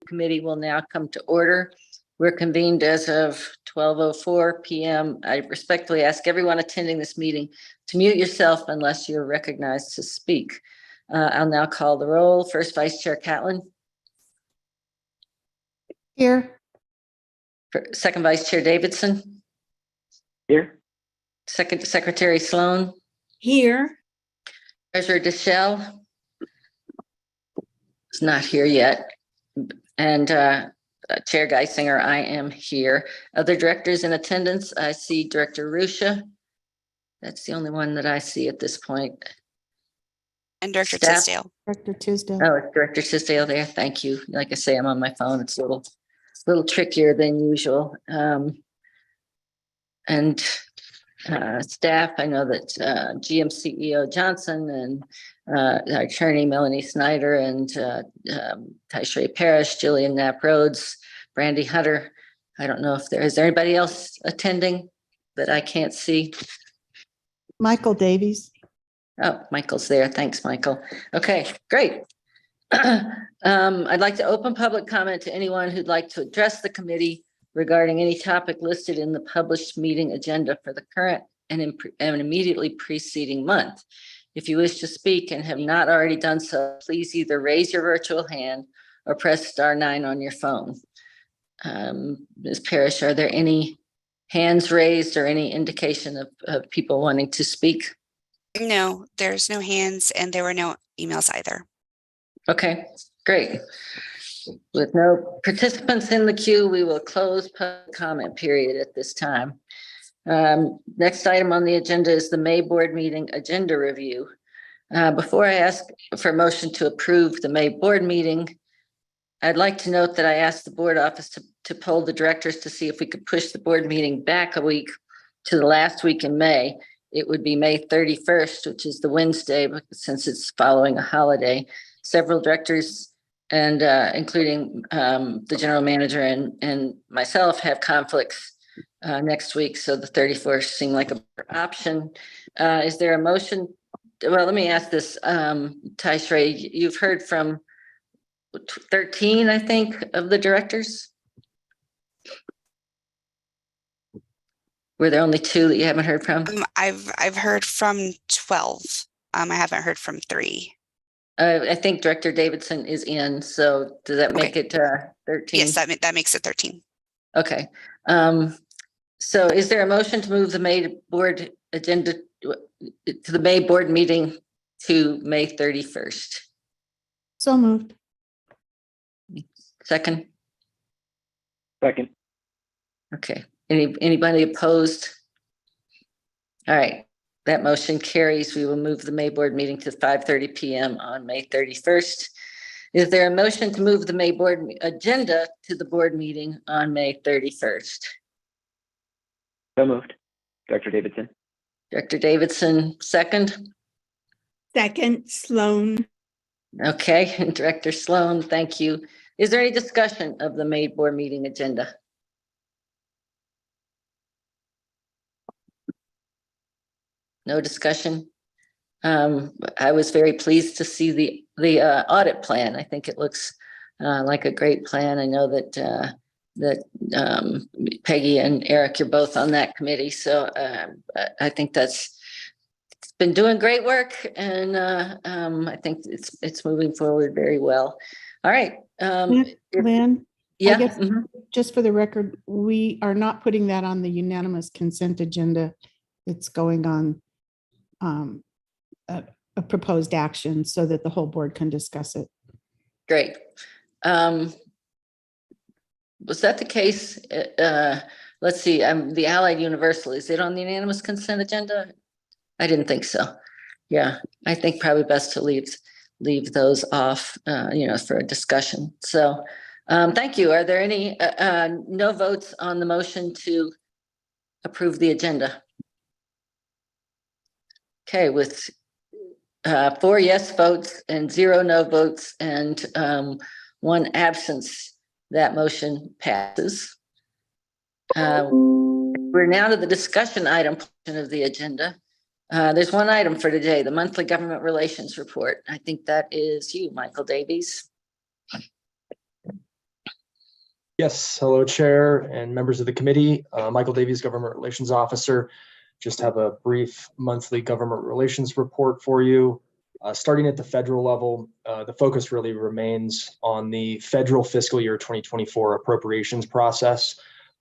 committee will now come to order. We're convened as of 12:04 p.m. I respectfully ask everyone attending this meeting to mute yourself unless you're recognized to speak. I'll now call the roll. First, Vice Chair Catlin. Here. Second, Vice Chair Davidson. Here. Second, Secretary Sloan. Here. Treasurer Deschelle is not here yet. And Chair Geisinger, I am here. Other directors in attendance, I see Director Rusha. That's the only one that I see at this point. And Director Staff? Tisdale. Director Tisdale. Oh, it's Director Tisdale there. Thank you. Like I say, I'm on my phone. It's a little trickier than usual. And staff, I know that GM CEO Johnson and our attorney Melanie Snyder and Taishrei Parrish, Jillian Knapp Rhodes, Brandy Hunter. I don't know if is there anybody else attending that I can't see. Michael Davies. Oh, Michael's there. Thanks, Michael. Okay, great. I'd like to open public comment to anyone who'd like to address the committee regarding any topic listed in the published meeting agenda for the current and immediately preceding month. If you wish to speak and have not already done so, please either raise your virtual hand or press *9 on your phone. Ms. Parrish, are there any hands raised or any indication of people wanting to speak? No, there's no hands and there were no emails either. Okay, great. With no participants in the queue, we will close public comment period at this time. Next item on the agenda is the May board meeting agenda review. Before I ask for a motion to approve the May board meeting, I'd like to note that I asked the board office to poll the directors to see if we could push the board meeting back a week to the last week in May. It would be May 31st, which is the Wednesday, but since it's following a holiday. Several directors and including the general manager and myself have conflicts next week. So the 31st seemed like a better option. Is there a motion? Well, let me ask this, Taishrei, you've heard from 13, I think, of the directors. Were there only 2 that you haven't heard from? I've heard from 12. I haven't heard from 3. I think Director Davidson is in, so does that make it 13? Yes, that makes it 13. Okay. So is there a motion to move the May board agenda to the May board meeting to May 31st? So moved. Second? Second. Okay. Anybody opposed? All right. That motion carries. We will move the May board meeting to 5:30 p.m. on May 31st. Is there a motion to move the May board agenda to the board meeting on May 31st? So moved. Director Davidson. Director Davidson, second. Second, Sloan. Okay, and Director Sloan, thank you. Is there any discussion of the May board meeting agenda? No discussion. I was very pleased to see the audit plan. I think it looks like a great plan. I know that Peggy and Eric, you're both on that committee, so I think it's been doing great work, and I think it's moving forward very well. All right, Lynn, yeah. I guess just for the record, we are not putting that on the unanimous consent agenda. It's going on a proposed action so that the whole board can discuss it. Great. Was that the case? Let's see, the Allied Universal, is it on the unanimous consent agenda? I didn't think so. Yeah, I think probably best to leave those off, for a discussion. So thank you. Are there any no votes on the motion to approve the agenda? Okay, with 4 yes votes and 0 no votes and 1 absence, that motion passes. We're now to the discussion item portion of the agenda. There's one item for today, the monthly government relations report. I think that is you, Michael Davies. Yes, hello, Chair and members of the committee. Michael Davies, Government Relations Officer. Just have a brief monthly government relations report for you. Starting at the federal level, the focus really remains on the federal fiscal year 2024 appropriations process.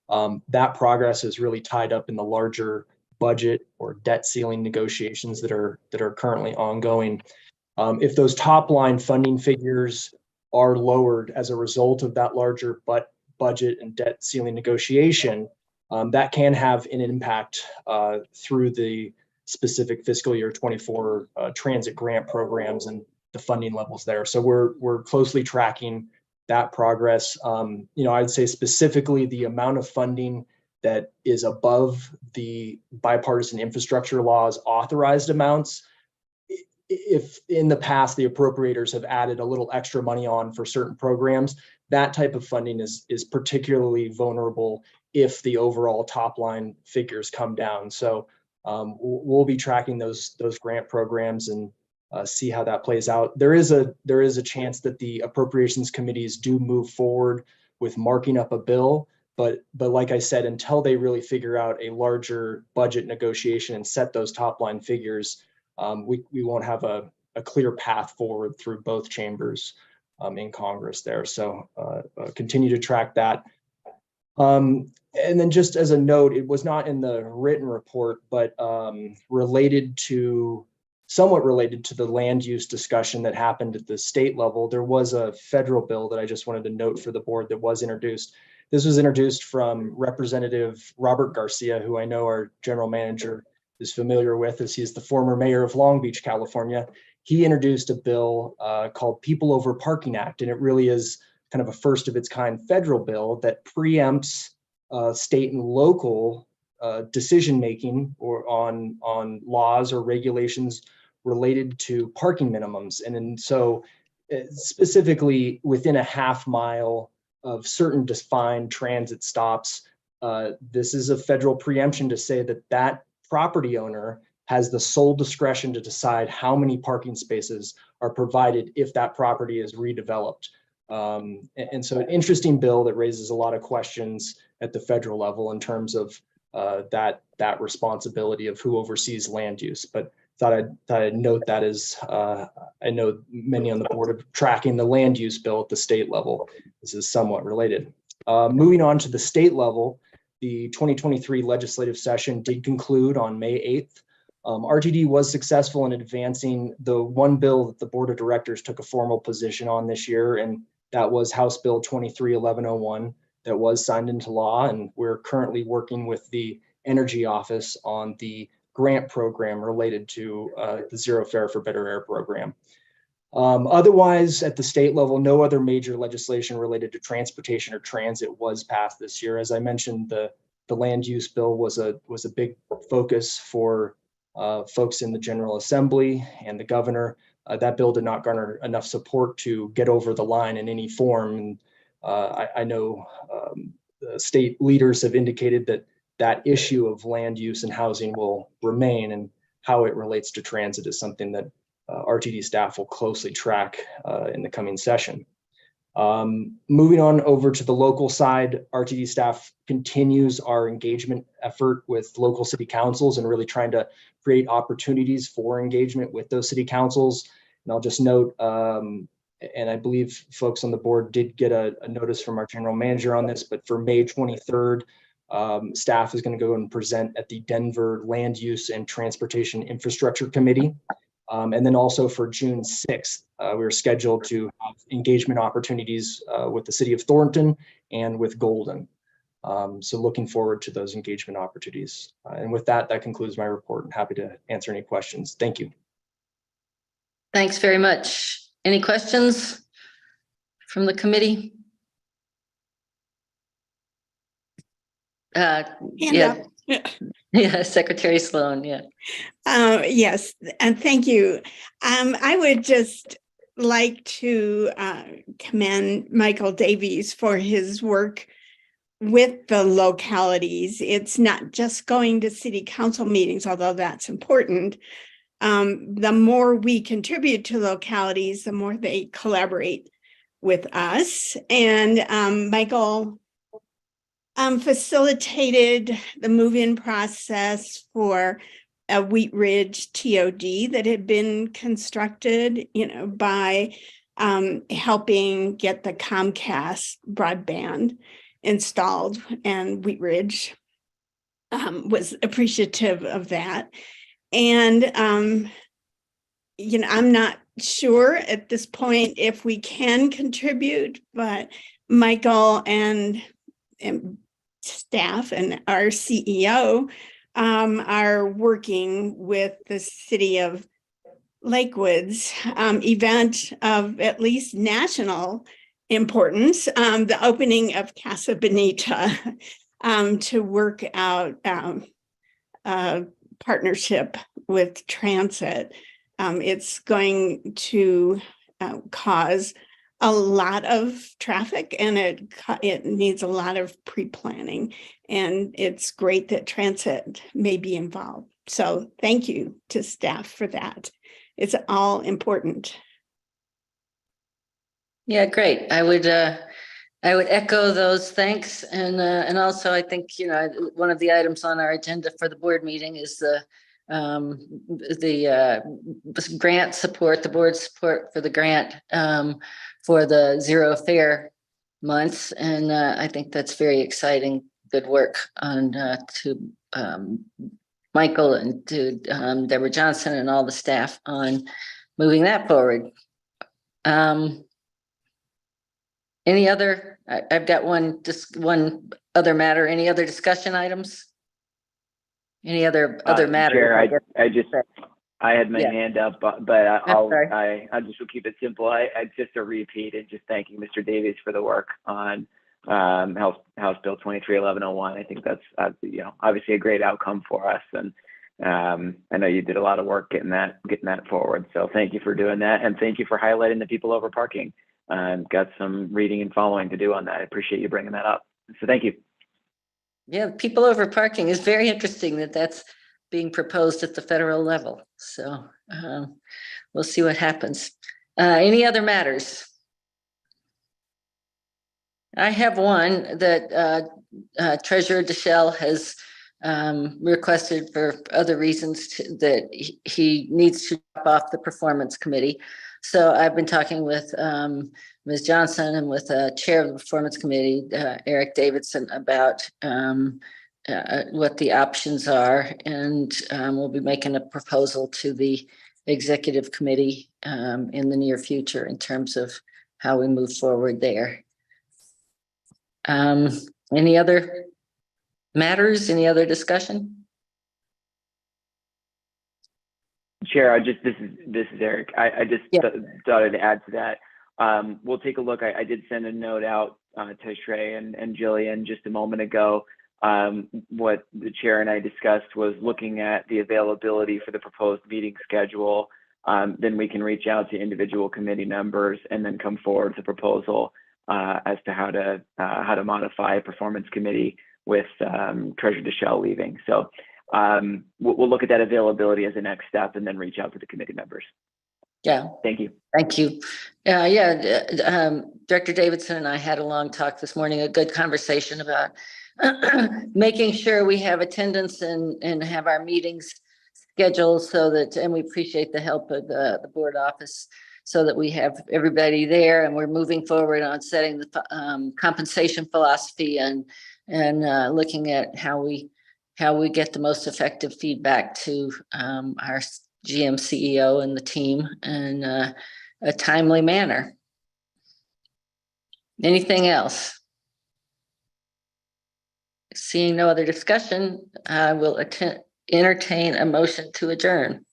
That progress is really tied up in the larger budget or debt ceiling negotiations that are currently ongoing. If those top line funding figures are lowered as a result of that larger budget and debt ceiling negotiation, that can have an impact through the specific fiscal year 24 transit grant programs and the funding levels there. So we're closely tracking that progress. I'd say specifically the amount of funding that is above the bipartisan infrastructure law's authorized amounts. If in the past the appropriators have added a little extra money on for certain programs, that type of funding is particularly vulnerable if the overall top line figures come down. So we'll be tracking those grant programs and see how that plays out. There is a chance that the appropriations committees do move forward with marking up a bill, but like I said, until they really figure out a larger budget negotiation and set those top line figures, we won't have a clear path forward through both chambers in Congress there. So continue to track that. And then just as a note, it was not in the written report, but somewhat related to the land use discussion that happened at the state level. There was a federal bill that I just wanted to note for the board that was introduced. This was introduced from Representative Robert Garcia, who I know our general manager is familiar with, as he's the former mayor of Long Beach, California. He introduced a bill called People Over Parking Act, and it really is kind of a first of its kind federal bill that preempts state and local decision-making or on laws or regulations related to parking minimums. And so specifically within a half mile of certain defined transit stops, this is a federal preemption to say that property owner has the sole discretion to decide how many parking spaces are provided if that property is redeveloped. And so an interesting bill that raises a lot of questions at the federal level in terms of that responsibility of who oversees land use. But thought I'd note that as I know many on the board are tracking the land use bill at the state level. This is somewhat related. Moving on to the state level, the 2023 legislative session did conclude on May 8th. RTD was successful in advancing the one bill that the board of directors took a formal position on this year, and that was House Bill 23-1101 that was signed into law. And we're currently working with the Energy Office on the grant program related to the Zero Fare for Better Air program. Otherwise, at the state level, no other major legislation related to transportation or transit was passed this year. As I mentioned, the land use bill was a big focus for folks in the General Assembly and the governor. That bill did not garner enough support to get over the line in any form. And I know the state leaders have indicated that issue of land use and housing will remain, and how it relates to transit is something that RTD staff will closely track in the coming session. Moving on over to the local side, RTD staff continues our engagement effort with local city councils and really trying to create opportunities for engagement with those city councils. And I'll just note, and I believe folks on the board did get a notice from our general manager on this, but for May 23rd, staff is going to go and present at the Denver Land Use and Transportation Infrastructure Committee. And then also for June 6th, we're scheduled to have engagement opportunities with the city of Thornton and with Golden. So looking forward to those engagement opportunities. And with that, that concludes my report. I'm happy to answer any questions. Thank you. Thanks very much. Any questions from the committee? Yeah. Yeah, Secretary Sloan, yeah. Yes, and thank you. I would just like to commend Michael Davies for his work with the localities. It's not just going to city council meetings, although that's important. The more we contribute to localities, the more they collaborate with us. And Michael facilitated the move-in process for a Wheat Ridge TOD that had been constructed, by helping get the Comcast broadband installed, and Wheat Ridge was appreciative of that. And, I'm not sure at this point if we can contribute, but Michael and staff and our CEO are working with the city of Lakewood's event of at least national importance, the opening of Casa Bonita, to work out a partnership with transit. It's going to cause a lot of traffic, and it needs a lot of pre-planning, and it's great that transit may be involved. So thank you to staff for that. It's all important. Yeah, great. I would echo those thanks, and also I think one of the items on our agenda for the board meeting is the grant support, the board support for the grant for the Zero Fare months, and I think that's very exciting. Good work on to Michael and to Deborah Johnson and all the staff on moving that forward. Any other? I've got one other matter. Any other discussion items? Any other matters? Chair, I had my Yeah. hand up, but sorry. I just will keep it simple. I just a repeat and just thanking Mr. Davies for the work on House Bill 23-1101. I think that's obviously a great outcome for us, and I know you did a lot of work getting that forward. So thank you for doing that, and thank you for highlighting the people over parking. Got some reading and following to do on that. I appreciate you bringing that up. So thank you. Yeah, people over parking is very interesting that that's being proposed at the federal level. So we'll see what happens. Any other matters? I have one that Treasurer Deschelle has requested for other reasons that he needs to drop off the performance committee. So I've been talking with Ms. Johnson and with chair of the performance committee, Eric Davidson, about what the options are. And we'll be making a proposal to the executive committee in the near future in terms of how we move forward there. Any other matters? Any other discussion? Chair, this is Eric. I just thought I'd add to that. We'll take a look. I did send a note out to Shrey and Jillian just a moment ago. What the chair and I discussed was looking at the availability for the proposed meeting schedule. Then we can reach out to individual committee members and then come forward with a proposal as to how to modify a performance committee with Treasurer Deschelle leaving. So we'll look at that availability as a next step and then reach out to the committee members. Yeah. Thank you. Thank you. Director Davidson and I had a long talk this morning, a good conversation about making sure we have attendance and have our meetings scheduled so that, and we appreciate the help of the board office so that we have everybody there, and we're moving forward on setting the compensation philosophy and looking at how we get the most effective feedback to our GM CEO and the team in a timely manner. Anything else? Seeing no other discussion, I will entertain a motion to adjourn.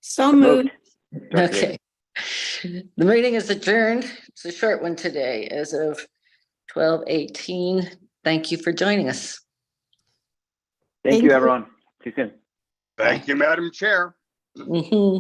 So moved. Okay. The meeting is adjourned. It's a short one today as of 12:18. Thank you for joining us. Thank you, everyone. See you soon. Thank you, Madam Chair. Mhm.